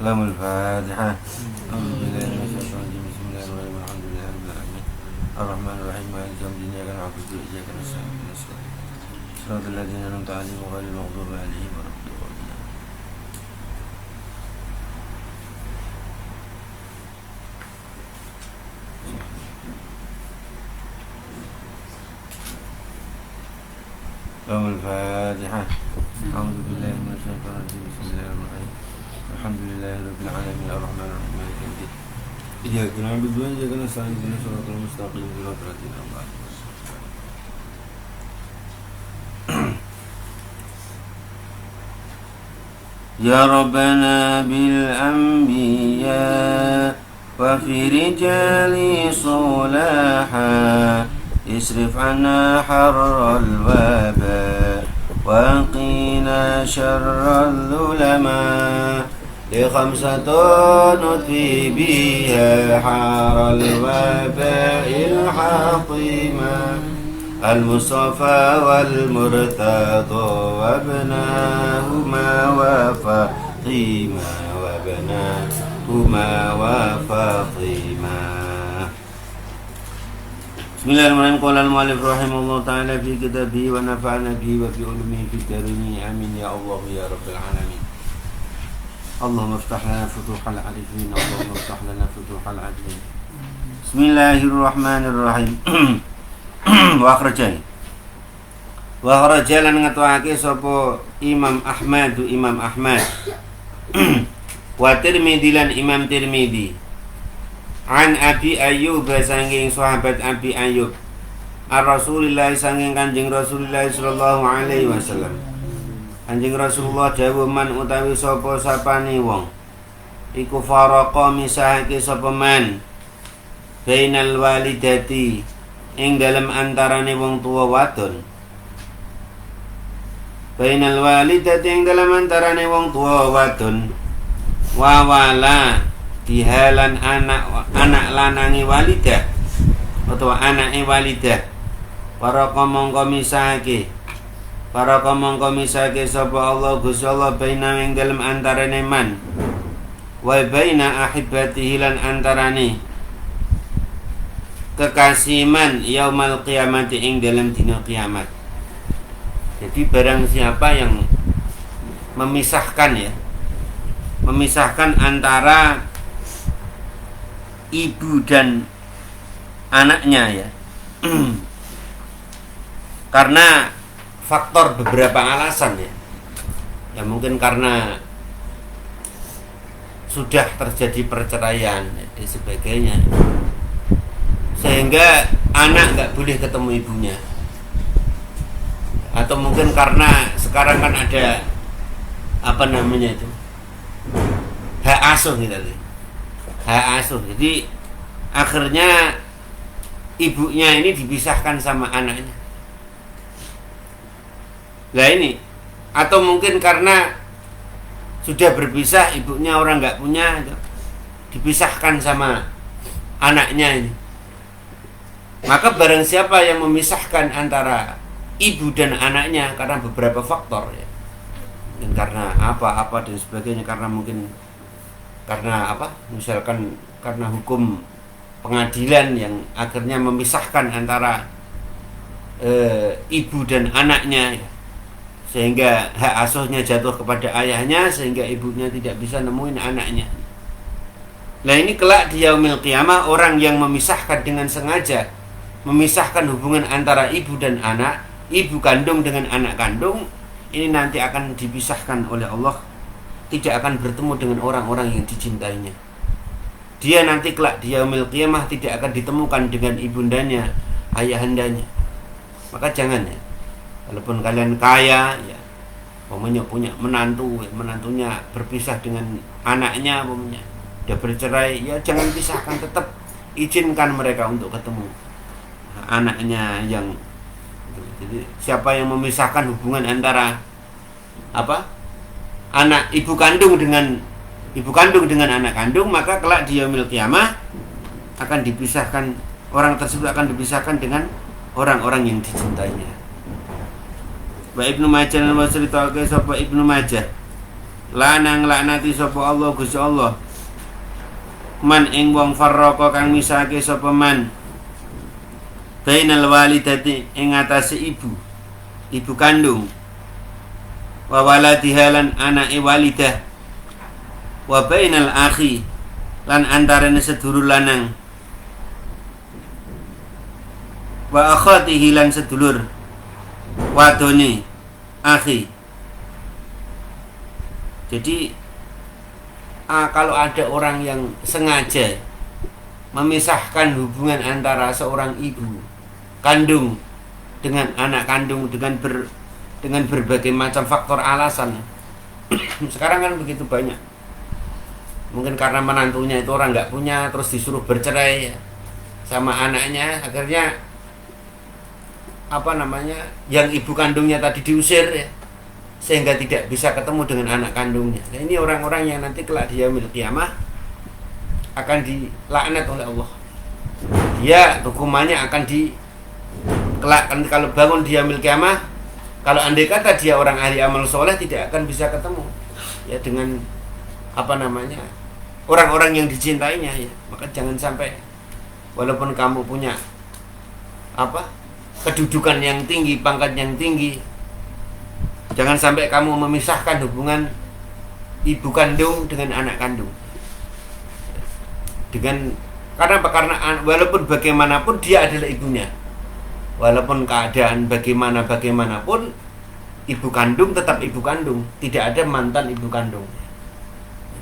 Lamul Fatihah. Alhamdulillahi minasyaitonir rajim. Bismillahirrahmanirrahim. Alhamdulillahi rabbil alamin. Arrahmanir rahim. Maliki yaumiddin. Iyyaka na'budu wa iyyaka nasta'in. Shiratal ladzina an'amta 'alaihim ghairil maghdubi 'alaihim waladdallin. Lamul Fatihah. Alhamdulillahi minasyaitonir rajim. Bismillahirrahmanirrahim. Alhamdulillahi rabbil alamin. Arrahmanir rahim. Maliki yaumiddin. Iyyaka na'budu wa iyyaka nasta'in. Ihdinas siratal mustaqim. Siratal ladzina an'amta 'alaihim. Ya Rabbana bil anbiya wa fi rijali sulaha isrif anna harral waba wa qina syarral ulama li khamsatun nutfi biha harral waba il hatima Al-Mustafa wal-Murtada wabnahuma wa Fatima wabnahuma wa Fatima. Bismillahirrahmanirrahim. Qala al-mu'allif rahimahullah ta'ala fi kitabihi wa nafa'ana bihi wa fi ulumihi fi darini. Amin ya Allah ya Rabbil alamin. Allahumma iftah lana futuhal arifin. Allahumma iftah lana futuhal arifin. Bismillahirrahmanirrahim. Wa akhrajai lan ngatuake sapa Imam Ahmad wa Tirmidzi lan Imam Tirmidzi an Abi Ayyub sanging sahabat Abi Ayyub ar-Rasulillah sanging Kanjeng Rasulullah sallallahu alaihi wasallam. Kanjeng Rasulullah dawuh man utawi sapa sapane wong iku faraqa misahake sapa man bainal walidati ing dalam antarane wong tua wadon bainal walidati ing dalam antarane wong tua wadon wa wala dihalan anak lanangi walidah utawa anake walidah para mongko misahake sapa Allah Gusti Allah baina ing dalam antarane man wa baina ahibbatihi lan antarane kekasiman yaumal qiyamati ing dalam dina kiamat. Jadi barang siapa yang memisahkan antara ibu dan anaknya ya karena faktor beberapa alasan ya mungkin karena sudah terjadi perceraian dan sebagainya, sehingga anak nggak boleh ketemu ibunya, atau mungkin karena sekarang kan ada hak asuh jadi akhirnya ibunya ini dipisahkan sama anaknya. Lah ini, atau mungkin karena sudah berpisah, ibunya orang nggak punya, dipisahkan sama anaknya ini. Maka barang siapa yang memisahkan antara ibu dan anaknya karena beberapa faktor ya, mungkin karena apa dan sebagainya, misalkan karena hukum pengadilan yang akhirnya memisahkan antara ibu dan anaknya ya, sehingga hak asuhnya jatuh kepada ayahnya, sehingga ibunya tidak bisa nemuin anaknya. Nah ini kelak di yaumil qiyamah, orang yang memisahkan dengan sengaja, memisahkan hubungan antara ibu dan anak, ibu kandung dengan anak kandung, ini nanti akan dipisahkan oleh Allah, tidak akan bertemu dengan orang-orang yang dicintainya. Dia nanti kelak di yaumil qiyamah tidak akan ditemukan dengan ibundanya, ayahandanya. Maka jangan ya, walaupun kalian kaya ya, punya menantunya berpisah dengan anaknya, dia bercerai ya, jangan pisahkan, tetap izinkan mereka untuk ketemu anaknya yang. Jadi siapa yang memisahkan hubungan antara anak ibu kandung dengan anak kandung, maka kelak di yaumil qiyamah akan dipisahkan, orang tersebut akan dipisahkan dengan orang-orang yang dicintainya. Wa Ibnu Majah lan wasrita sapa Ibnu Majah lanang laknati sapa Allah Gusti Allah man ing wong farraqa kang misake sapa man bainal walidati ing atase ibu kandung wa waladiha lan anake walidah wa bainal akhi lan antarane sedulur lanang wa akhatihi lan sedulur wadone akhi. Jadi kalau ada orang yang sengaja memisahkan hubungan antara seorang ibu kandung dengan anak kandung dengan berbagai macam faktor alasan. Sekarang kan begitu banyak. Mungkin karena menantunya itu orang nggak punya, terus disuruh bercerai sama anaknya, akhirnya yang ibu kandungnya tadi diusir ya, sehingga tidak bisa ketemu dengan anak kandungnya. Nah, ini orang-orang yang nanti kelak di yaumil qiyamah akan dilaknat oleh Allah. Dia hukumannya akan kelak kalau bangun di yaumil qiyamah, kalau andai kata dia orang ahli amal soleh, tidak akan bisa ketemu ya dengan orang-orang yang dicintainya ya. Maka jangan sampai walaupun kamu punya kedudukan yang tinggi, pangkat yang tinggi, jangan sampai kamu memisahkan hubungan ibu kandung dengan anak kandung. Karena walaupun bagaimanapun dia adalah ibunya. Walaupun keadaan bagaimanapun ibu kandung tetap ibu kandung, tidak ada mantan ibu kandung.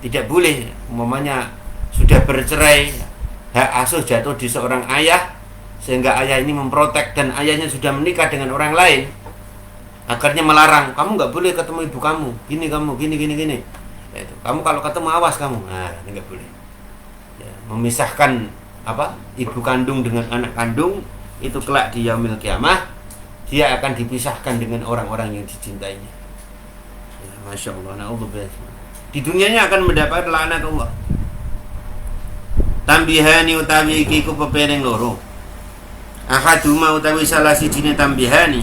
Tidak boleh umpamanya sudah bercerai, hak asuh jatuh di seorang ayah, sehingga ayah ini memprotek dan ayahnya sudah menikah dengan orang lain, akhirnya melarang, kamu nggak boleh ketemu ibu kamu, gini. Ya, itu. Kamu kalau ketemu awas kamu, ini nggak boleh. Ya, memisahkan ibu kandung dengan anak kandung itu kelak di yaumil qiyamah dia akan dipisahkan dengan orang-orang yang dicintainya. Ya, Masya Allah, na'udzubillah. Di dunianya akan mendapat laknat Allah. Tambihani utawi iki ku pepereng loro. Ahaduma utawi salah sijine tambihani.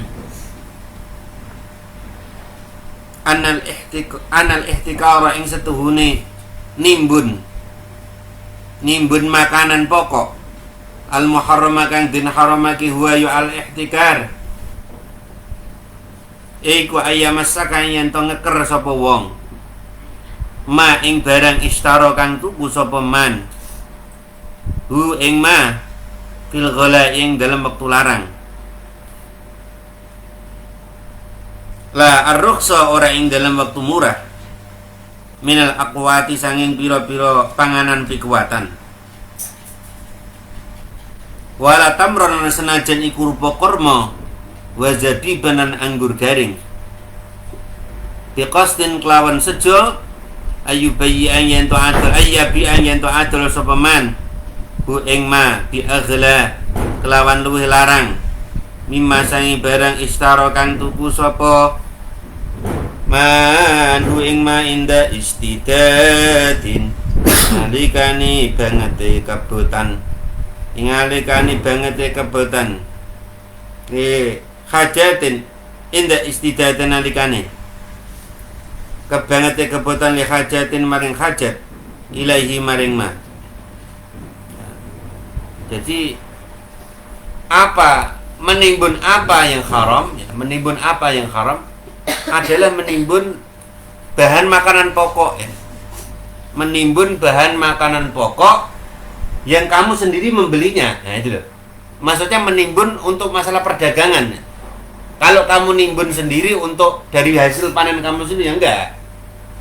Anal ihtikara ing setuhune nimbun makanan pokok al muharrama kang den haramake huwa yu al ihtikar iku ayamasaka yen to ngeker sapa wong ma ing barang istara kang tuku sapa man hu ing ma fil ghala ing dalam wektu larang la ar-rukhsa ora ing dalam waktu murah minal aqwati sanging pira-pira panganan pikuwatan wala tamron senajan iku rupa kurma wa zadibanan anggur garing biqasdin kelawan sejo ayyubayyi an yantu adul ayyabi an yantu adul sapa man hu ing ma bi aghla kelawan luwih larang mimma sangi barang istara kang tuku sapa man hu ing ma inda istidadin alikani bangete kebotan ingalikani bangete kebotan hajatin inda istidadin alikani kebangete kebotan li hajatin maring hajat ilaihi maring ma. Jadi menimbun apa yang haram ya, menimbun apa yang haram adalah menimbun bahan makanan pokok ya. Menimbun bahan makanan pokok yang kamu sendiri membelinya. Nah itu loh. Maksudnya menimbun untuk masalah perdagangan ya. Kalau kamu nimbun sendiri untuk dari hasil panen kamu sendiri ya enggak.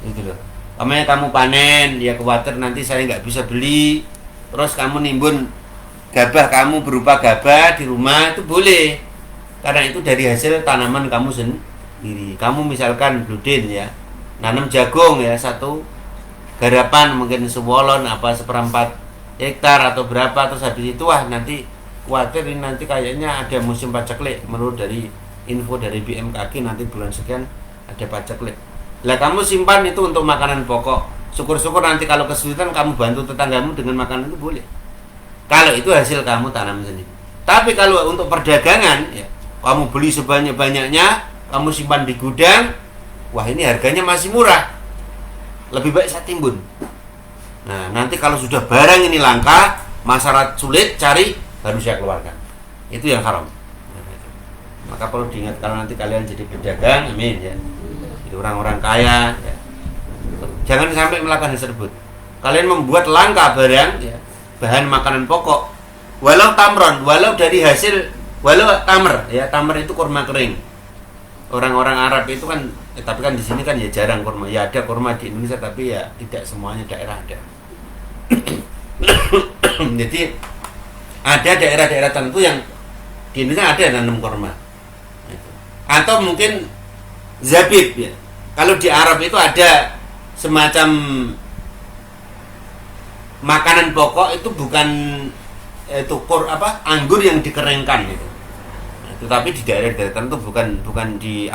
Itu loh. Kamu panen, ya khawatir nanti saya nggak bisa beli. Terus kamu nimbun gabah kamu berupa gabah di rumah itu boleh. Karena itu dari hasil tanaman kamu sendiri. Kamu misalkan gluten ya, nanam jagung ya, satu garapan mungkin sewolon seperempat hektar atau berapa, terus habis itu nanti khawatir ini nanti kayaknya ada musim paceklik menurut dari info dari BMKG nanti bulan sekian ada paceklik. Lah kamu simpan itu untuk makanan pokok. Syukur-syukur nanti kalau kesulitan kamu bantu tetanggamu dengan makanan itu boleh. Kalau itu hasil kamu tanam sendiri. Tapi kalau untuk perdagangan ya, kamu beli sebanyak-banyaknya, kamu simpan di gudang, wah ini harganya masih murah. lebih baik saya timbun. Nah, nanti kalau sudah barang ini langka, masyarakat sulit cari, baru saya keluarkan. Itu yang haram. Maka perlu diingat kalau nanti kalian jadi pedagang, amin ya. Jadi orang-orang kaya, ya. Jangan sampai melakukan hal tersebut. Kalian membuat langka barang, ya, bahan makanan pokok, walau tamron, walau dari hasil, walau tamer, ya tamer itu kurma kering. Orang-orang Arab itu kan, tapi kan di sini kan ya jarang kurma. Ya ada kurma di Indonesia, tapi ya tidak semuanya daerah ada. Jadi ada daerah-daerah tertentu yang di Indonesia ada nanam kurma. Atau mungkin zabib ya. Kalau di Arab itu ada semacam makanan pokok itu bukan anggur yang dikeringkan itu. Tetapi di daerah-daerah tertentu bukan di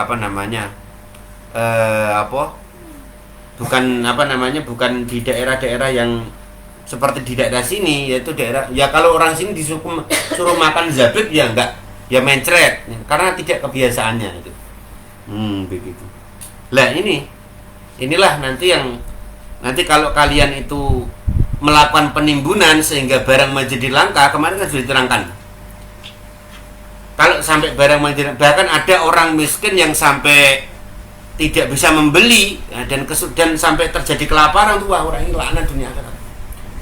bukan di daerah-daerah yang seperti di daerah sini, yaitu daerah ya kalau orang sini suruh makan zabib ya enggak, ya mencret karena tidak kebiasaannya itu. Begitu. Lah inilah nanti kalau kalian itu melakukan penimbunan sehingga barang menjadi langka, kemarin kan sudah diterangkan. Kalau sampai barang menjadi, bahkan ada orang miskin yang sampai tidak bisa membeli dan sampai terjadi kelaparan tuh, wah orang ini laknat dunia akhirat.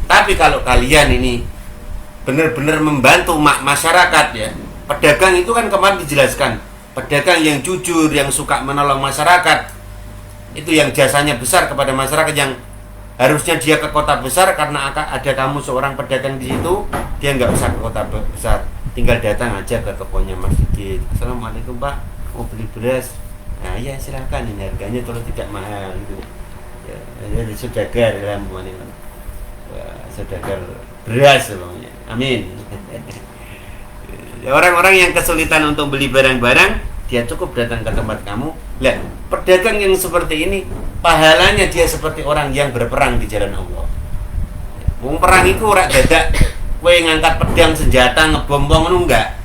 Tapi kalau kalian ini benar-benar membantu masyarakat ya, pedagang itu kan kemarin dijelaskan, pedagang yang jujur, yang suka menolong masyarakat, itu yang jasanya besar kepada masyarakat, yang harusnya dia ke kota besar karena ada kamu seorang pedagang di situ, dia nggak usah ke kota besar, tinggal datang aja ke tokonya Mas Sigit. Assalamualaikum Pak, mau beli beras? Nah ya silahkan, ini harganya kalau tidak mahal gitu. Ya saudagar dalam saudagar beras semuanya. Amin. Orang-orang yang kesulitan untuk beli barang-barang, dia cukup datang ke tempat kamu. Lihat, pedagang yang seperti ini pahalanya dia seperti orang yang berperang di jalan Allah. Wong perang itu ora dadak kowe ngangkat pedang senjata ngebombong ngono enggak.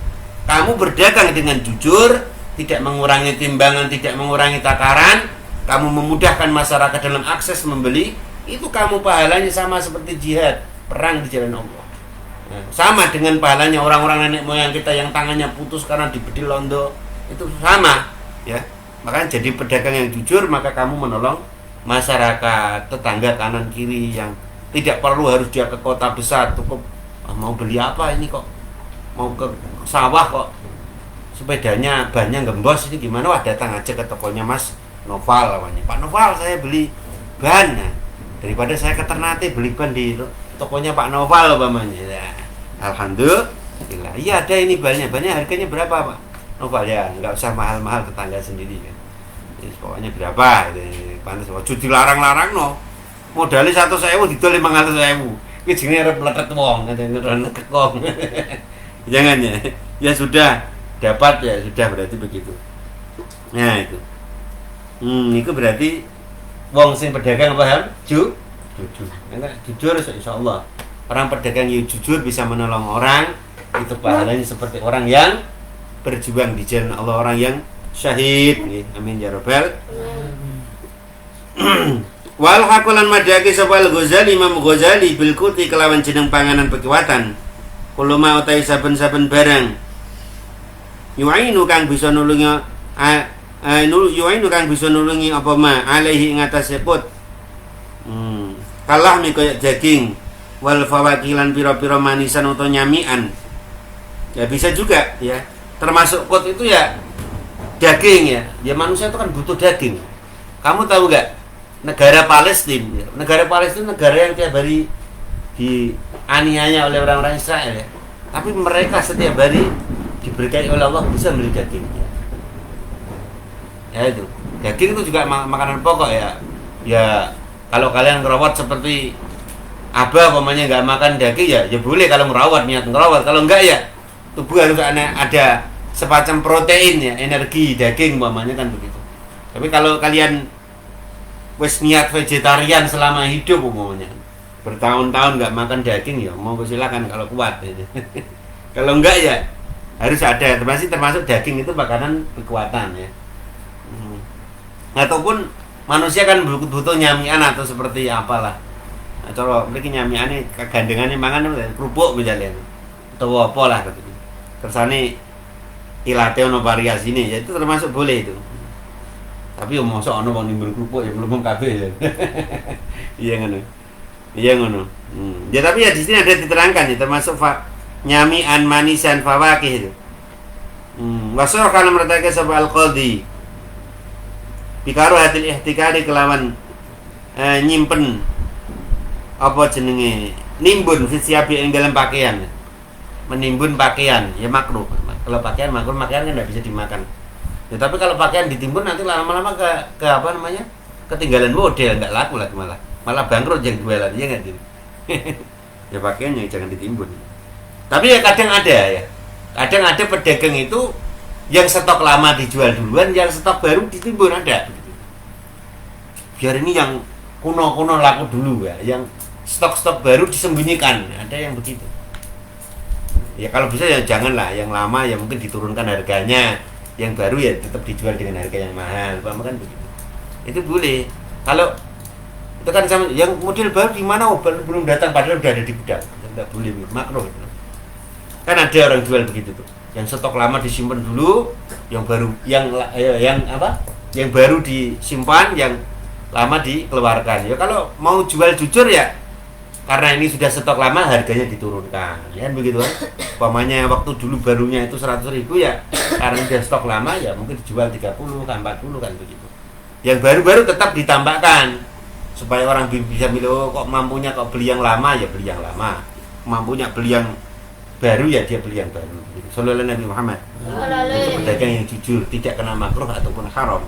Kamu berdagang dengan jujur, tidak mengurangi timbangan, tidak mengurangi takaran, kamu memudahkan masyarakat dalam akses membeli, itu kamu pahalanya sama seperti jihad, perang di jalan Allah. Nah, sama dengan pahalanya orang-orang nenek moyang kita yang tangannya putus karena dibedil londo, itu sama ya. Makanya jadi pedagang yang jujur, maka kamu menolong masyarakat, tetangga kanan kiri yang tidak perlu harus dia ke kota besar. Cukup mau beli apa ini kok, mau ke sawah kok sepedanya bannya gembos, ini gimana, wah datang aja ke tokonya Mas Noval namanya. Pak Noval, saya beli ban. Nah, daripada saya ke Ternate beli ban di tokonya Pak Noval umpamanya. Ya, alhamdulillah. Iya ada ini bannya harganya berapa Pak Noval? Ya nggak usah mahal-mahal, tetangga sendiri kan. Jadi, pokoknya berapa? Pantas wajib dilarang-larang no. Modalnya 100.000 didol 500.000. Iki jenenge arep meletet wong, ngene kekong. Jangan ya. Ya sudah dapat ya sudah, berarti begitu. Nah itu. Itu berarti wong sing pedagang paham? Jujur. Jujur insyaallah. Orang pedagang yang jujur bisa menolong orang, itu pahalanya seperti orang yang berjuang di jalan Allah, orang yang syahid. Amin ya rabbal. Wal hakulan madaki sapa Ghazali, Imam Ghazali bil kuti kelawan jeneng panganan pekiwatan. Kulo mau utai saben-saben barang yu'ainu kang bisa nulungi yu'ainu kang bisa nulungi apa ma alaihi ing atase put. Kalah mi koyo daging wal fawakilan pira-pira manisan utawa nyamian. Ya bisa juga ya. Termasuk put itu ya daging ya. Ya manusia itu kan butuh daging. Kamu tahu enggak? Negara Palestina negara yang tiap hari dianiaya oleh orang-orang Israel ya. Tapi mereka setiap hari diberkahi oleh Allah bisa beli daging. Ya itu. Daging itu juga makanan pokok ya. Ya kalau kalian ngerawat seperti Abah umpamanya nggak makan daging ya boleh kalau merawat, niat merawat. Kalau enggak ya tubuh harus ada semacam protein ya, energi daging umpamanya kan begitu. Tapi kalau kalian wes niat vegetarian selama hidup umumnya bertahun-tahun nggak makan daging ya mau silakan kalau kuat. Kalau enggak ya harus ada, termasuk daging itu makanan kekuatan ya. Ataupun manusia kan butuh nyamian atau seperti apalah. Nah, cara mriki nyamiane kegandengane mangan kerupuk misalnya. Atau apa lah gitu. Kersane ilate ono variasine ya itu termasuk boleh itu. Tapi yo mosok ono wong nimbul kerupuk ya belum kabeh ya. Iya ngono. Iya ngono. Ya tapi ya di sini ada diterangkan ya termasuk nyamian manisan fawakih itu. Wasor kana mertake sapa al-qadhi. Bikaru hatil ihtikari kelawan nyimpen apa jenenge nimbun fi siabi ing dalam pakaian. Menimbun pakaian ya makruh. Kalau pakaian makruh, pakaian kan tidak bisa dimakan. Ya tapi kalau pakaian ditimbun nanti lama-lama ke apa namanya? Ketinggalan model, enggak laku lagi malah bangkrut yang jualan, ya enggak gitu. Ya pakaiannya jangan ditimbun. Tapi ya kadang ada ya. Kadang ada pedagang itu yang stok lama dijual duluan, yang stok baru ditimbun ada. Biar ini yang kuno-kuno laku dulu ya, yang stok-stok baru disembunyikan, ada yang begitu. Ya kalau bisa ya janganlah, yang lama ya mungkin diturunkan harganya, yang baru ya tetap dijual dengan harga yang mahal, kan begitu. Itu boleh. Kalau itu kan sama yang model baru di mana belum datang padahal udah ada di gudang, tidak boleh, makruh. Kan ada orang jual begitu tuh, yang stok lama disimpan dulu, yang baru yang apa? Yang baru disimpan, yang lama dikeluarkan. Ya kalau mau jual jujur ya karena ini sudah stok lama harganya diturunkan, ya begitu kan. Umpamanya waktu dulu barunya itu 100.000 ya, karena sudah stok lama ya mungkin dijual 30 kan 40 kan begitu. Yang baru-baru tetap ditambahkan supaya orang bisa milih, kok mampunya kok beli yang lama ya beli yang lama, mampunya beli yang baru ya dia beli yang baru. Sallallahu Nabi Muhammad. Itu pedagang yang jujur, tidak kena makruh ataupun haram.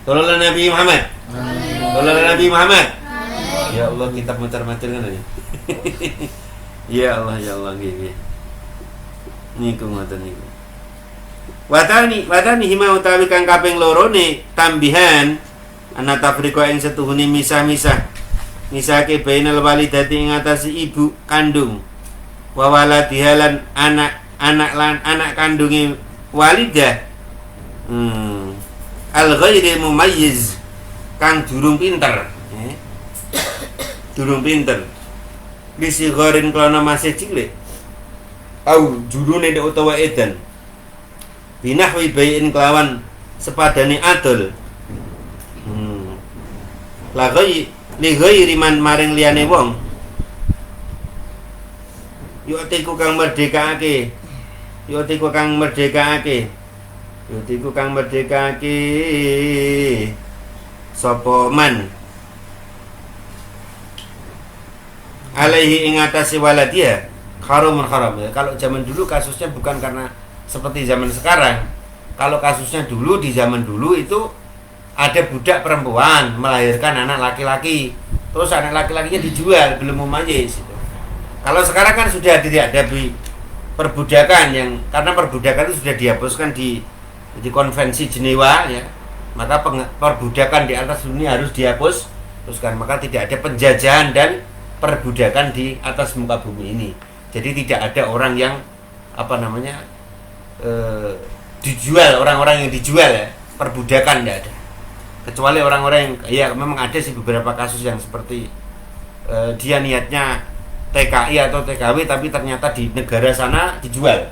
Sallallahu Nabi Muhammad. Sallallahu Nabi Muhammad. Ya Allah, kita muter-muter kan ini. Ya Allah nggih. Niku ngoten niku. Watani hima utawi kang kaping loro ne tambihan ana tafriqa ing setuhune misah-misah. Misake bainal walidati ing atase ibu kandung. Wa waladiha lan anak kandunge walidah. Al-ghairi mumayyiz kang durung pinter. Durung pinter. Bisi gharin klana masih cilik. Au jurune nek utawa edan. Binahwi bayin kelawan sepadane adol. La ghairi man maring liyane wong. Yutiku kang merdekaake. Sapa man alaihi ing atase waladiya haram. Ya. Kalau zaman dulu kasusnya bukan karena seperti zaman sekarang. Kalau kasusnya dulu, di zaman dulu itu ada budak perempuan melahirkan anak laki-laki, terus anak laki-lakinya dijual belum mumayyiz. Kalau sekarang kan sudah tidak ada perbudakan, yang karena perbudakan itu sudah dihapuskan di konvensi Jenewa ya. Maka perbudakan di atas dunia harus dihapus, terus kan maka tidak ada penjajahan dan perbudakan di atas muka bumi ini. Jadi tidak ada orang yang apa namanya dijual, orang-orang yang dijual ya, perbudakan tidak ada. Kecuali orang-orang yang ya memang ada sih beberapa kasus yang seperti dia niatnya TKI atau TKW tapi ternyata di negara sana dijual.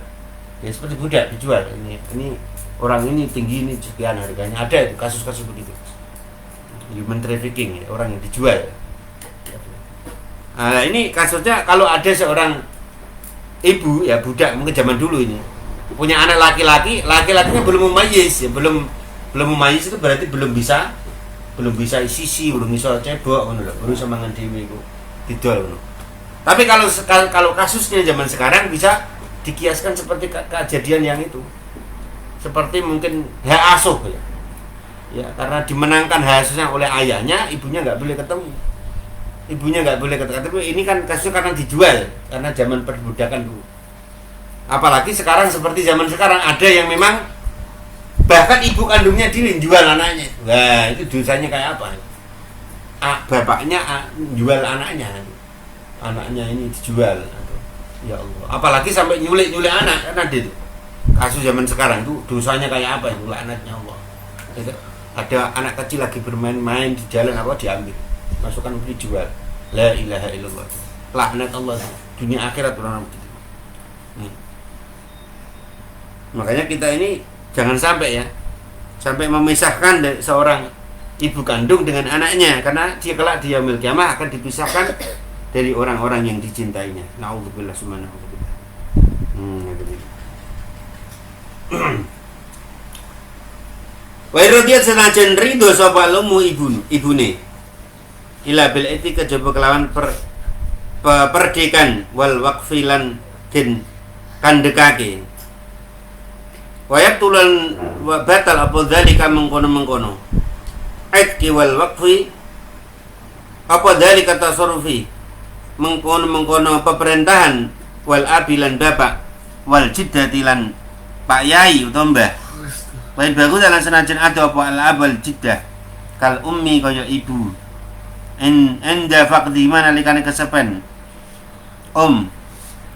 Ya seperti budak dijual. Ini orang ini tinggi, ini sekian harganya. Ada itu kasus-kasus begitu. Human trafficking ya, orang yang dijual. Nah, ini kasusnya kalau ada seorang ibu ya budak mungkin zaman dulu ini punya anak laki-lakinya belum mumayyiz ya, belum mumayyiz itu berarti belum bisa sisi, belum bisa cebok ngono lho, baru semangan dhewe iku didol ngono. Tapi kalau kasusnya zaman sekarang bisa dikiaskan seperti kejadian yang itu. Seperti mungkin hak asuh ya. Ya, karena dimenangkan hak asuhnya oleh ayahnya, ibunya enggak boleh ketemu. Tapi ini kan kasusnya karena dijual, karena zaman perbudakan dulu. Apalagi sekarang seperti zaman sekarang ada yang memang bahkan ibu kandungnya jual anaknya. Wah, itu dosanya kayak apa? Bapaknya jual anaknya ini dijual. Ya Allah. Apalagi sampai nyulik anak, kan ada itu. Kasus zaman sekarang itu dosanya kayak apa? Nyulik anaknya Allah. Ada anak kecil lagi bermain-main di jalan apa diambil, masukkan dijual. La ilaha illallah. Laknat Allah dunia akhirat orang begitu. Makanya kita ini jangan sampai ya, sampai memisahkan seorang ibu kandung dengan anaknya, karena dia kelak di yaumil qiyamah akan dipisahkan dari orang-orang yang dicintainya. Nauzubillah subhanahu wa ta'ala. Wa iradiyat senajan ridho sapa lumu ibune ila bil eti kejaba kelawan perdekan wal waqfilan den kandekake wayat tulan batal apa dzalika mengkono aitki wal waqfi apa dzalika tasarrufi mengkono pemerintahan wal abilan bapak wal jiddatilan pak yai utawa mbah. Wain bagus dalam senajan ada apa al-abal jiddah kal ummi kaya ibu enda faqdi mana likane kesepen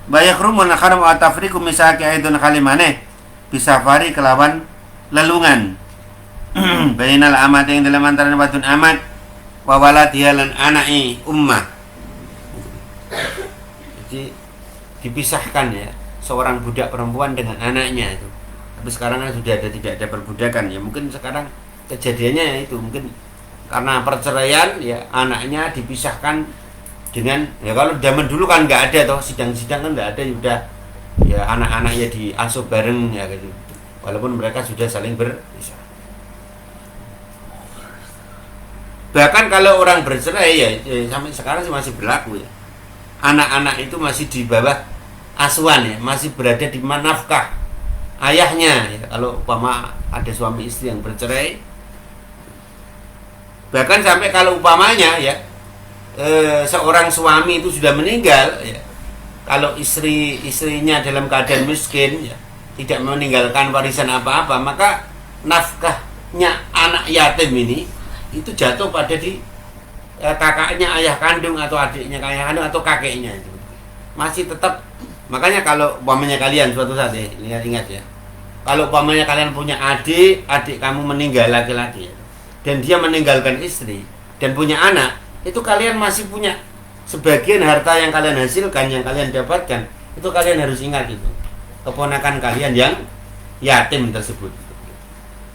bayakrumun akharam wa tafriku misaki aidun kalimane bisafari kelawan lelungan bainal amat yang dalam antara batun amat wa waladiha lan anai ummah. Jadi dipisahkan ya seorang budak perempuan dengan anaknya itu. Tapi sekarang kan sudah tidak ada perbudakan ya, mungkin sekarang kejadiannya ya itu mungkin karena perceraian ya anaknya dipisahkan dengan ya kalau zaman dulu kan nggak ada toh sidang-sidang kan nggak ada ya udah ya anak-anaknya diasuh bareng ya gitu walaupun mereka sudah saling berpisah. Bahkan kalau orang bercerai ya sampai sekarang masih berlaku ya, anak-anak itu masih di bawah asuhan ya, masih berada di nafkah ayahnya ya. Kalau umpama ada suami istri yang bercerai, bahkan sampai kalau umpamanya ya seorang suami itu sudah meninggal ya, kalau istrinya dalam keadaan miskin ya, tidak meninggalkan warisan apa-apa, maka nafkahnya anak yatim ini itu jatuh pada di kakaknya ayah kandung atau adiknya ayah kandung atau kakeknya itu masih tetap. Makanya kalau umpamanya kalian suatu saat ya, ingat ya, kalau umpamanya kalian punya adik kamu meninggal laki-laki dan dia meninggalkan istri dan punya anak, itu kalian masih punya sebagian harta yang kalian hasilkan, yang kalian dapatkan, itu kalian harus ingat itu keponakan kalian yang yatim tersebut.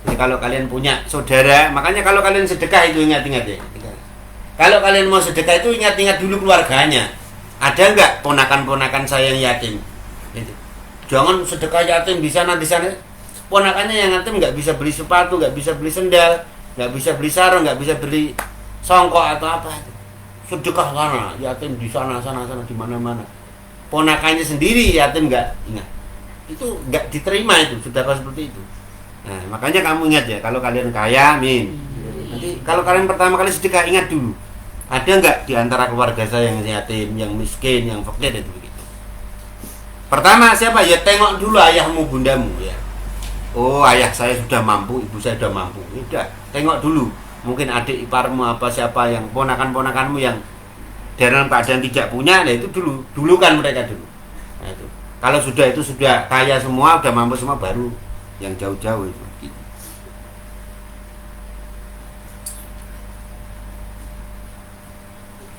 Jadi kalau kalian punya saudara, makanya kalau kalian sedekah itu ingat-ingat ya, kalau kalian mau sedekah itu ingat-ingat dulu keluarganya. Ada enggak ponakan-ponakan saya yang yatim? Gitu. Jangan sedekah yatim di sana. Ponakannya yang yatim enggak bisa beli sepatu, enggak bisa beli sendal, enggak bisa beli sarung, enggak bisa beli songkok atau apa. Sedekah sana, yatim di sana di mana-mana. Ponakannya sendiri yatim enggak ingat. Itu enggak diterima itu, sedekah seperti itu. Nah, makanya kamu ingat ya, kalau kalian kaya, nanti kalau kalian pertama kali sedekah ingat dulu. Ada enggak di antara keluarga saya yang yatim, yang miskin, yang fakir itu begitu. Pertama siapa? Ya tengok dulu ayahmu, bundamu ya. Oh, ayah saya sudah mampu, ibu saya sudah mampu. Udah, tengok dulu. Mungkin adik iparmu apa siapa yang ponakan-ponakanmu yang dalam keadaan tidak punya, nah itu dulukan mereka dulu. Nah, itu. Kalau sudah kaya semua, sudah mampu semua, baru yang jauh-jauh itu.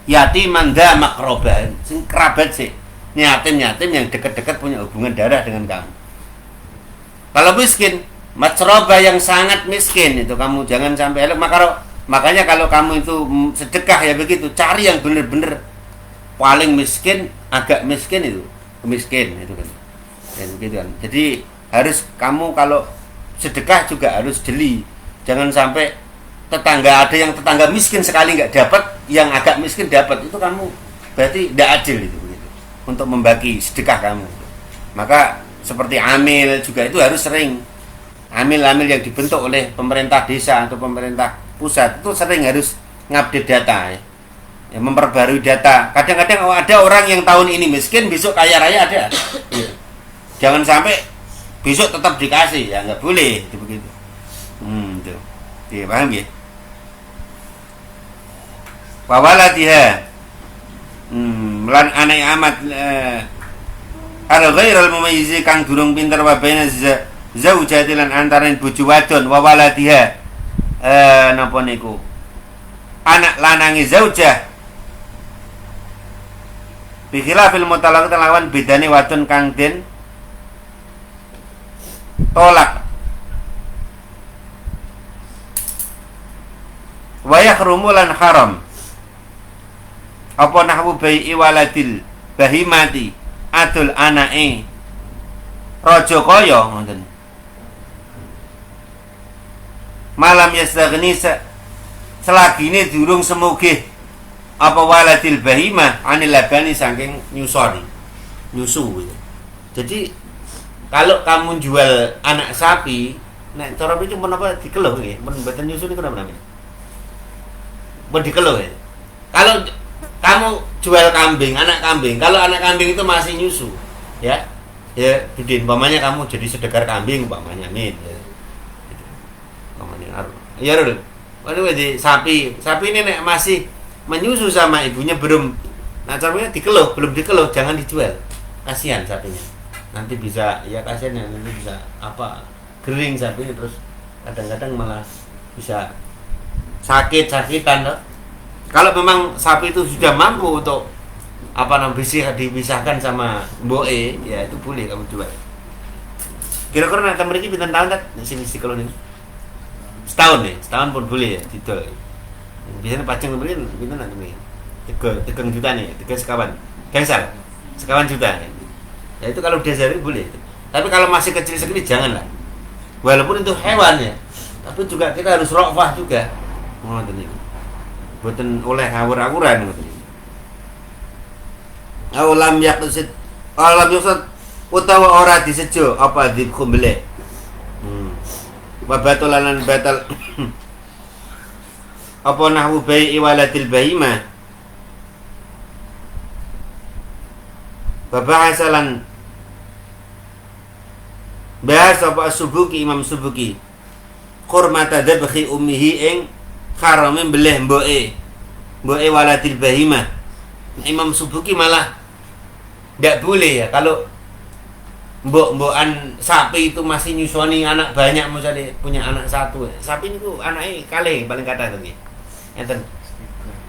Yatiman dha makroban, sing kerabat sih. Yatim yang dekat-dekat punya hubungan darah dengan kamu. Kalau miskin, macroba yang sangat miskin itu kamu jangan sampai elok. Makanya kalau kamu itu sedekah ya begitu, cari yang benar-benar paling miskin, agak miskin itu, miskin itu kan. Dan begitu kan. Jadi harus kamu kalau sedekah juga harus jeli. Jangan sampai tetangga ada yang tetangga miskin sekali nggak dapat, yang agak miskin dapat, itu kamu berarti tidak adil itu begitu untuk membagi sedekah kamu. Maka seperti amil juga itu harus sering, amil yang dibentuk oleh pemerintah desa atau pemerintah pusat itu sering harus ngupdate data ya, memperbarui data. Kadang-kadang ada orang yang tahun ini miskin, besok kaya raya ada gitu. Jangan sampai besok tetap dikasih, ya nggak boleh itu begitu. Itu ya, paham ya? Wawalatiha lan anai amat al ghairal mumayyizi kang durung pinter wa baina zaujati lan antaraning bojo wadon wawalatiha napa niku anak lanangi zaujah bi khilafil mutalaq lawan bedane wadon kang den tolak wa yahrumu lan haram apa nahwu bai'i waladil bahimati adul anake raja kaya ngoten malam yastaghni selagine durung semugih apa waladil bahimah anil labani saking nyusu gitu. Jadi kalau kamu jual anak sapi nek cara itu pun apa dikeluh nggih mun mboten nyusu niku napa namanya pun dikeluh ya. Kalau kamu jual kambing, anak kambing, kalau anak kambing itu masih nyusu ya budin umpamanya kamu jadi sedekar kambing umpamanya min ya. Umpamanya ya Rul. Waduh jadi sapi ini nek masih menyusu sama ibunya belum caranya dikeluh, belum dikeluh jangan dijual. Kasihan sapinya. Nanti bisa ya kasihan ya nanti bisa kering sapinya terus kadang-kadang malah bisa sakitan loh. Kalau memang sapi itu sudah mampu untuk bisa dipisahkan sama mboke, ya itu boleh kamu jual. Kira-kira nanti mereka pinten tahun tak sini kalau ini? Setahun pun boleh ya dijual. Biasanya pajang mereka pinten nanti mereka? 3 juta nih, 3 sekawan. Gangsal. Sekawan juta. Ya itu kalau dasar itu boleh. Tapi kalau masih kecil sekali janganlah. Walaupun itu hewan ya, tapi juga kita harus rofah juga. Ngoten niku. Boten oleh ngawur-ngawuran ngoten niku. Alam yaqsid utawa ora disejo apa dikumbeleh. Wa batalanan batal apa nahwu bai'i waladil bahimah. Babahasalan bahas apa Subuki Imam Subuki khurmata dabkhi ummihi ing harame beleh mboke waladil bahimah. Imam Subuki malah tidak boleh ya kalau mbok-mbokan sapi itu masih nyusoni anak banyak, misalnya punya anak satu. Sapi itu anaknya kalih paling kata tadi. Enten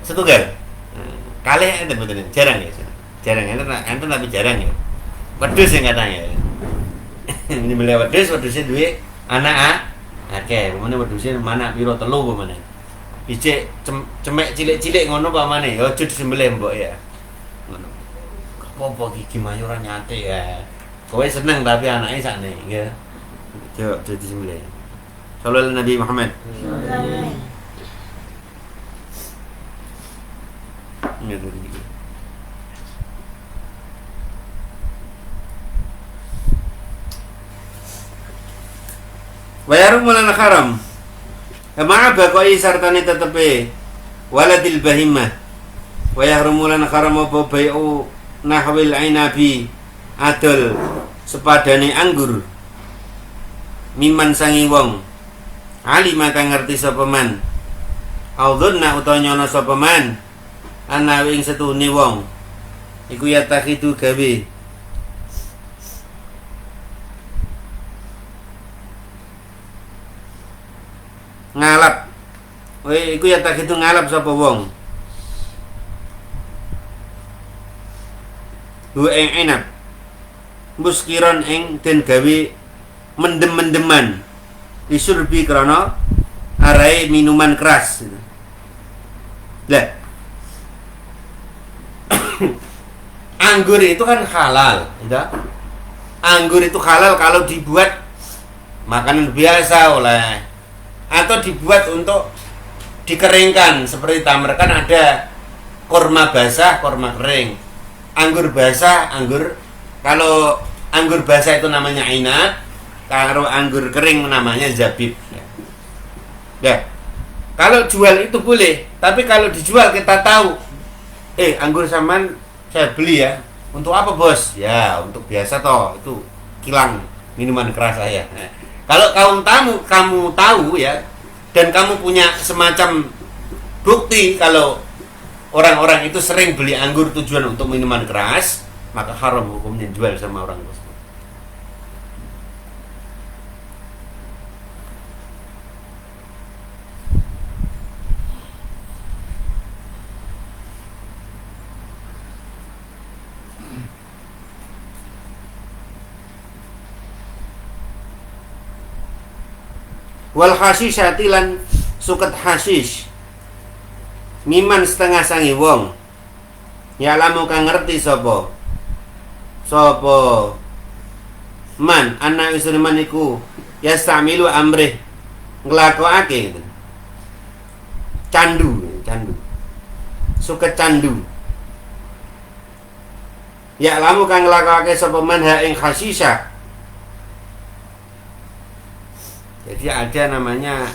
setunggal. Kalih enten mboten jarang ya. Jarang enten tapi jarang ya. Wedhus yang katanya. Ini beli wedhusnya duwe anak akeh. Pemane wedhusnya mana piro telu pemane. Ijek cemek cilik-cilik ngono pamane ya aja disembelih mbok ya. Ngono. Apa gigi mayu ora nyate ya. Kowe seneng tapi anaknya sakne ya. Yo jadi disembelih. Sallallahu Nabi Muhammad. Ini tuh gitu. Wayarum mulana haram. Kama bakoi sartane tetepe waladil bahimah. Wayarum mulana haram apa bai'u nahwil ainabi adol sepadane anggur. Miman sangi wong alima kang ngerti sapa man. Audhunna utawa nyono sapa man ana ing setune wong iku ya takhidu gawe ngalap. Iku ya takhidu ngalap sapa wong hu ing enap muskiron ing den gawe mendem-mendeman disurbi krana arae minuman keras. Lah anggur itu kan halal, ya. Anggur itu halal kalau dibuat makanan biasa oleh atau dibuat untuk dikeringkan seperti tamar kan ada korma basah, korma kering. Anggur basah, kalau anggur basah itu namanya inab, kalau anggur kering namanya zabib. Ya. Kalau jual itu boleh, tapi kalau dijual kita tahu, anggur saman saya beli ya. Untuk apa bos? Ya untuk biasa toh, itu kilang minuman keras saya. Nah, kalau kamu tahu ya, dan kamu punya semacam bukti kalau orang-orang itu sering beli anggur tujuan untuk minuman keras, maka haram hukumnya jual sama orang tersebut. Wal hasyisyati lan suket hasyis miman setengah sangi wong ya lamu kang ngerti sapa man ana usman iku yastamilu amrih nglakokake gitu. Candu suket candu ya lamu kang nglakokake sapa man ha ing hasyisha. Jadi ada namanya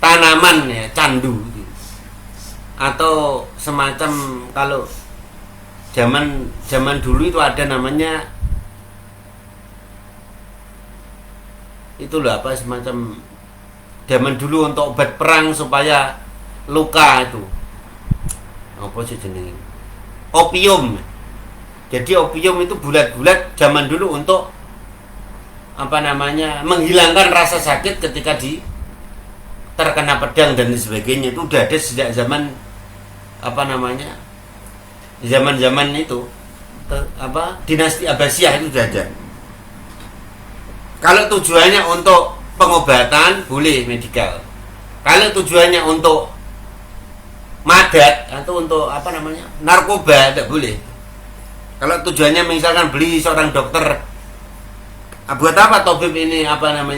tanaman ya, candu atau semacam kalau zaman dulu itu ada namanya itu loh apa semacam zaman dulu untuk obat perang supaya luka itu apa sih jenenge opium. Jadi opium itu bulat-bulat zaman dulu untuk menghilangkan rasa sakit ketika terkena pedang dan sebagainya. Itu udah ada sejak zaman zaman itu dinasti Abbasiyah itu sudah ada. Kalau tujuannya untuk pengobatan boleh medikal. Kalau tujuannya untuk madat atau untuk narkoba tidak boleh. Kalau tujuannya misalkan beli seorang dokter, buat apa tabib ini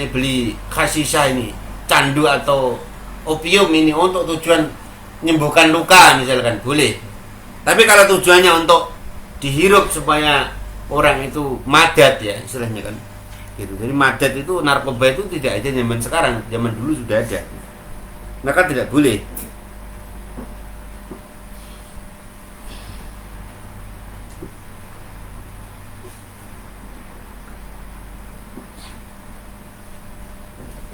beli khasisah ini, candu atau opium ini untuk tujuan menyembuhkan luka misalkan boleh. Tapi kalau tujuannya untuk dihirup supaya orang itu madat ya istilahnya kan gitu. Jadi madat itu narkoba itu tidak ada zaman sekarang, zaman dulu sudah ada. Maka tidak boleh.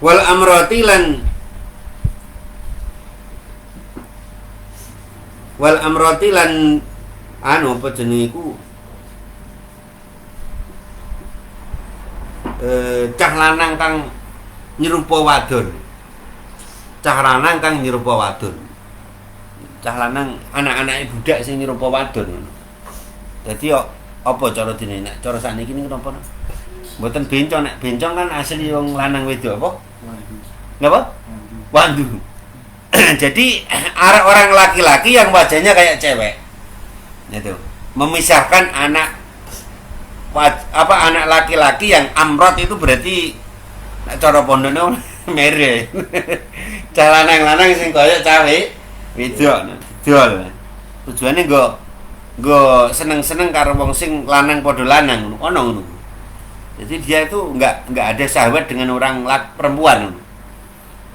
Wal amrati lan apa jenenge iku cah lanang kang nyerupa wadon. Cah lanang kang nyerupa wadon. Cah lanang anak-anake budak sing nyerupa wadon. Dadi apa cara dene nek cara sakniki niku napa? Mboten bencong, nek bencong kan asli wong lanang wedok apa? Napa? Wandu. Jadi orang laki-laki yang wajahnya kayak cewek. Itu. Memisahkan anak laki-laki yang amrot itu berarti nek cara pondone mere. Cara lanang-lanang sing kaya cewek wedok. Dol. Tujuane nggo seneng-seneng karo wong sing lanang padha lanang ngono ngono. Jadi dia itu enggak ada sahabat dengan orang perempuan.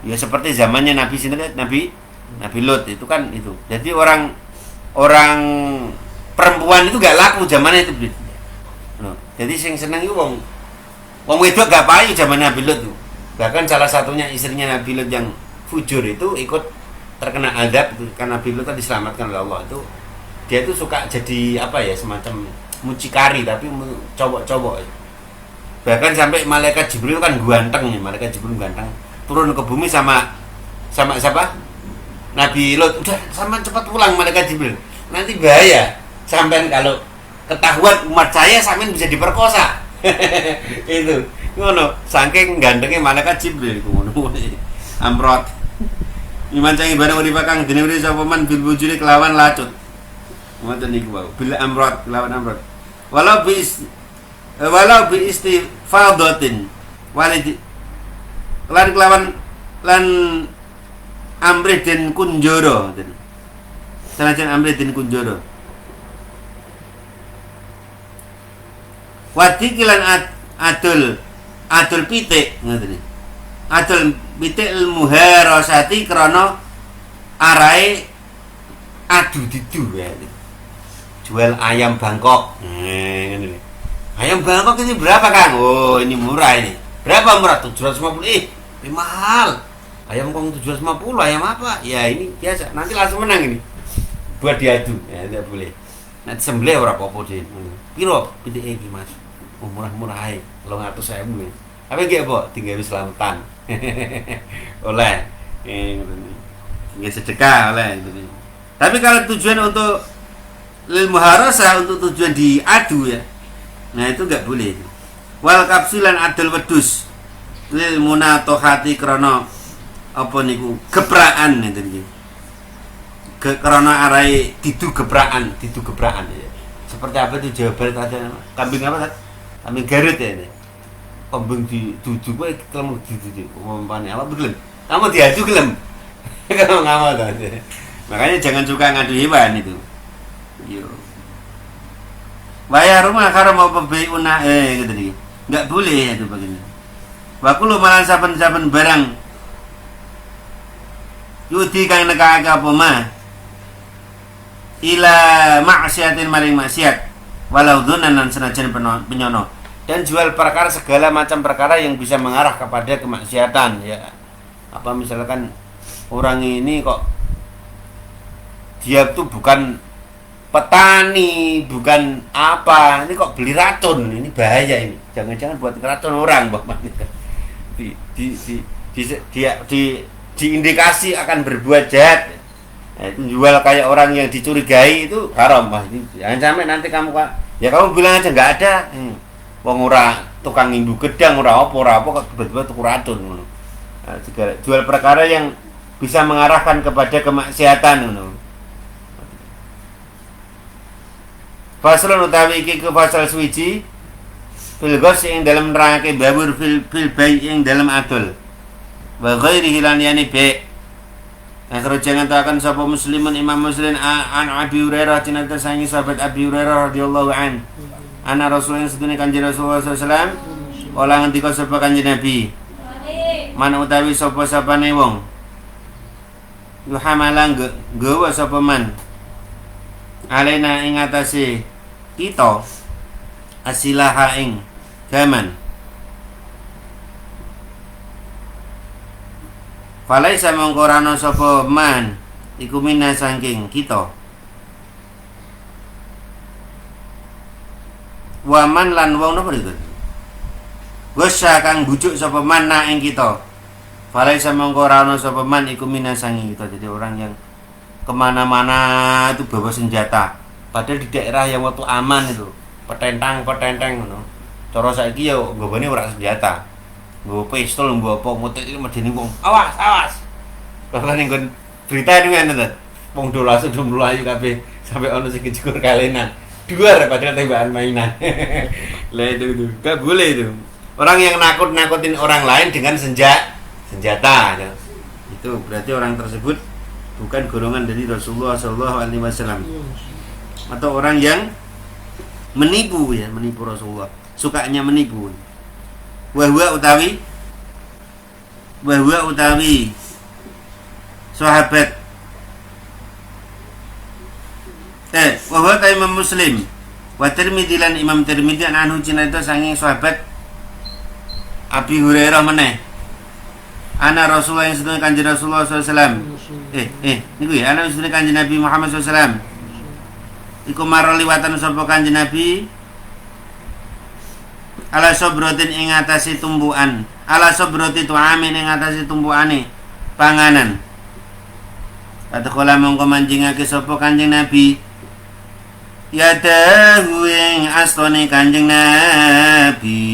Ya seperti zamannya Nabi Lot itu kan itu. Jadi orang perempuan itu enggak laku zamannya itu. Jadi sing seneng itu wong wedok gak payu zaman Nabi Lot itu. Bahkan salah satunya istrinya Nabi Lot yang fujur itu ikut terkena azab itu karena Nabi Lot kan diselamatkan oleh Allah itu. Dia itu suka jadi semacam mucikari tapi cowok-cowok. Bahkan sampai malaikat Jibril kan ganteng nih, malaikat Jibril ganteng turun ke bumi sama siapa? Nabi Lot. Udah sampai cepat pulang malaikat Jibril. Nanti bahaya. Sampai kalau ketahuan umat saya sampai bisa diperkosa. Itu. Ngono, saking gantengnya malaikat Jibril iku ngono. Amrot. Iman canggih barang uripa kang dene uri sapa man bil wujudi kelawan lacut. Ngoten niku wae. Bil amrot kelawan amrot. Walau bi istifadatin walid lan kelawan lan amrih den kunjara sanajan amrih den kunjara wadi kilan adul pitik ngoten iki adul pitik muharasati krana arahe adu didu ya jual ayam Bangkok ngene. Ayam Bangkok ini berapa Kang? Oh ini murah ini. Berapa murah? 750. Ini mahal. Ayam kong 750. Ayam apa? Ya ini biasa. Nanti langsung menang ini. Buat diadu. Ya tidak boleh. Nanti sembelih berapa apa deh. Piro? Pitik iki Mas. Oh murah-murah ae. 800.000 ya. Apa nggih, Pak? Tinggal selamatan. Oleh. Nggih sedekah oleh itu. Tapi kalau tujuan untuk lil muharasah untuk tujuan diadu ya. Nah itu enggak boleh. Wal kapsulan adul wedus. lil munatohati krana apa niku gebrakan ngeten iki. Krana arai didu gebrakan ya. Seperti apa itu Jawa Barat ada kambing apa kan? Kambing Garut ya ini. Kambing didudu kowe kelem didudu. Umpamane apa gelem? Kamu diadu gelem. Kalau nggak mau tuh. Makanya jangan suka ngadu hewan itu. Yo. Bayar rumah karo mau pembeli una gitu nih. Enggak boleh itu begini. Wa kullu malan saben-saben barang yudi kang nekake apa mah ila maksiatin maring maksiat walau dunanan senajan penyono dan jual perkara segala macam perkara yang bisa mengarah kepada kemaksiatan ya. Apa misalkan orang ini kok dia tuh bukan petani, bukan apa, ini kok beli racun, ini bahaya ini. Jangan-jangan buat racun orang, Bapak. Diindikasi akan berbuat jahat. Nah, itu jual kayak orang yang dicurigai itu haram, Pak. Jangan sampai nanti kamu ya kamu bilang aja nggak ada. Wong ora tukang imbu gedang ora apa kok tiba-tiba tuku racun ngono. Nah, jual perkara yang bisa mengarahkan kepada kemaksiatan ngono. Faslun utawi iki ke fasal suwiji fil ghos ing dalam nerangake babur fil bai ing dalam adol. Wa ghairihi lan yani be. Akhir jangan takan sapa muslimun Imam Muslim an Abi Hurairah cinta sangi sahabat Abi Hurairah radhiyallahu an. Ana Rasulullah sedune Kanjeng Rasulullah sallallahu alaihi wasallam ola ngendika sapa Kanjeng Nabi. Man utawi sapa sapane wong yuhamalang gawa sapa man alaina ing atase kita asilaha ing gaman falaisa mongkorano sapa man iku minna saking kita waman lan wong napa niku wasa kang bujuk sapa man na ing kita falaisa mongkorano sapa man iku minna saking kita. Jadi orang yang kemana-mana itu bawa senjata padahal di daerah yang waktu aman itu petentang ngono cara saiki ya nggone ora senjata nggo pistol nggo apa mutik medeni wong awas kalau ning berita ini kan wong dolas udah mlayu kabeh sampai ono sing kejegur kalenan duar padahal tembakan mainan. Lah itu enggak boleh itu orang yang nakut-nakutin orang lain dengan senjata ya. Itu berarti orang tersebut bukan golongan dari Rasulullah SAW atau orang yang menipu Rasulullah, sukanya menipu. Wahwa utawi sahabat wahwa ta Imam Muslim wa Tirmidzi lan Imam Tirmidzi anu cinta sange sahabat Abi Hurairah meneh. Ana Rasulullah yang sedang Kanjeng Rasulullah SAW. Niku ya, ana sedang Kanjeng Nabi Muhammad SAW. Iku maro liwatan sapa Kanjeng Nabi ala sabratin ing atase tumbukan. Ala sabrati tu'amin ing atase tumbukane panganan. Katakola mongko manjingake sapa Kanjeng Nabi. Ya dahu ing astone Kanjeng Nabi.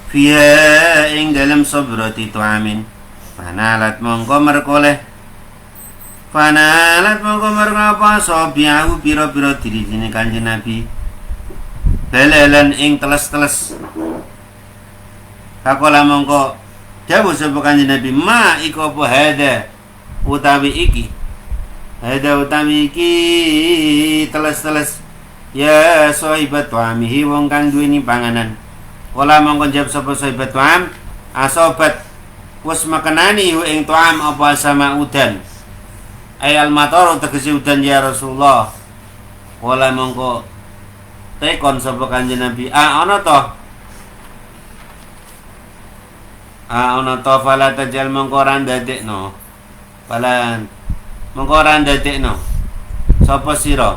Fiha ing dalam sabrati tu'amin Fanalat mongko merkoleh apa sobiahu piro-piro diri dini Kanjeng Nabi belelan ing teles-teles Kakola mongko dawuh sapa Kanjeng Nabi ma iku apa hada utawi iki teles-teles ya sohibat tu'amihi wong kang duweni panganan. Wala mongkon jawab sapa sahabat tu'am asobat wis makanani ing tu'am apa sama udan ayal matar tegese udan ya Rasulullah. Wala mongko tekon sapa Kanjeng Nabi ana to fala tajal mongko ora ndadekno sapa sira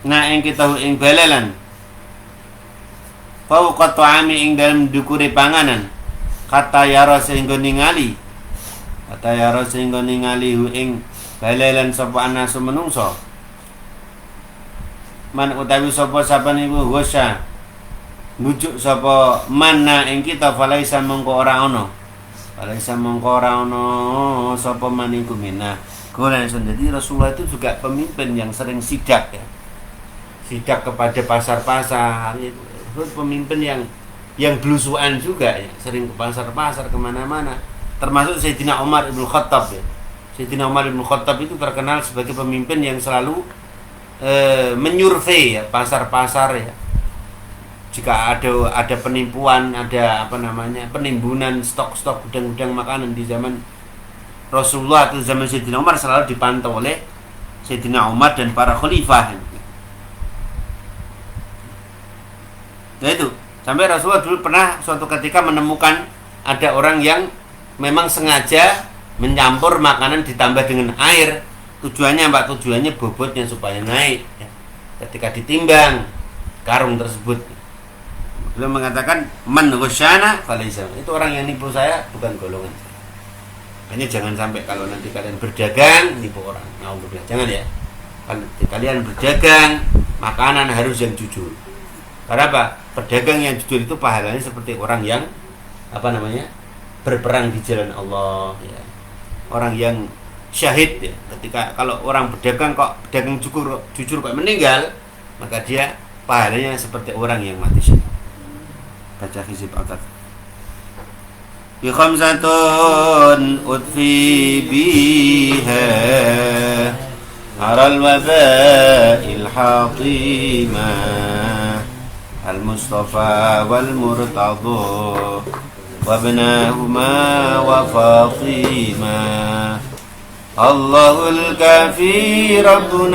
na ing kita ing belelan fauqa ta'ami ing dalam dukure panganan kata yara sehingga ningali hu ing balelan sapa anasu menungso man utawi sapa niku wasa bujuk sapa mana ing kita falaisa mongko ora ono. Falaisa mongko ora ono sapa man iku minna. Jadi Rasulullah itu juga pemimpin yang sering sidak ya. Sidak kepada pasar-pasar, pemimpin yang belusuan juga ya, sering ke pasar-pasar kemana-mana. Termasuk Sayyidina Umar ibn Khattab ya. Sayyidina Umar ibn Khattab itu terkenal sebagai pemimpin yang selalu menyurvei ya, pasar-pasar ya. Jika ada penipuan, ada penimbunan stok-stok gudang-gudang makanan di zaman Rasulullah atau zaman Sayyidina Umar selalu dipantau oleh Sayyidina Umar dan para khalifah. Nah itu, sampai Rasulullah dulu pernah suatu ketika menemukan ada orang yang memang sengaja mencampur makanan ditambah dengan air. Tujuannya apa? Tujuannya bobotnya supaya naik ya. Ketika ditimbang karung tersebut, beliau mengatakan man ghasyana falaysa, itu orang yang nipu saya bukan golongan. Makanya jangan sampai kalau nanti kalian berdagang nipu orang. Alhamdulillah, jangan ya. Kalau kalian berdagang, makanan harus yang jujur. Karena apa? Pedagang yang jujur itu pahalanya seperti orang yang berperang di jalan Allah ya. Orang yang syahid ya. Ketika kalau orang berdagang kok pedagang jujur kok meninggal, maka dia pahalanya seperti orang yang mati syahid. Baca hizib akad. Bi khamsatun udfi biha aral waba'il hatima al-mustafa wal murtadha wa ibnahuma wa fatima Allahul kafi rabbuna